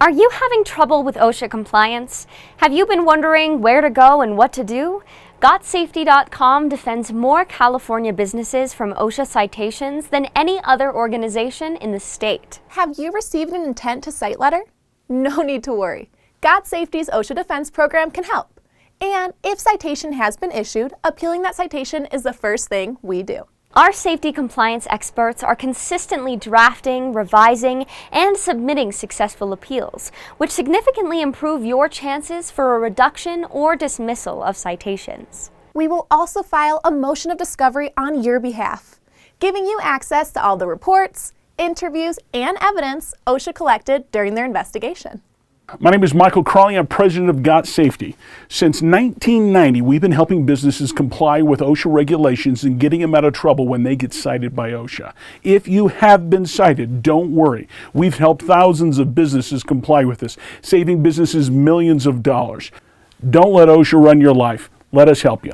Are you having trouble with OSHA compliance? Have you been wondering where to go and what to do? GotSafety.com defends more California businesses from OSHA citations than any other organization in the state. Have you received an intent to cite letter? No need to worry. GotSafety's OSHA Defense Program can help. And if citation has been issued, appealing that citation is the first thing we do. Our safety compliance experts are consistently drafting, revising, and submitting successful appeals, which significantly improve your chances for a reduction or dismissal of citations. We will also file a motion of discovery on your behalf, giving you access to all the reports, interviews, and evidence OSHA collected during their investigation. My name is Michael Crawley. I'm president of GotSafety. Since 1990, we've been helping businesses comply with OSHA regulations and getting them out of trouble when they get cited by OSHA. If you have been cited, don't worry. We've helped thousands of businesses comply with this, saving businesses millions of dollars. Don't let OSHA run your life. Let us help you.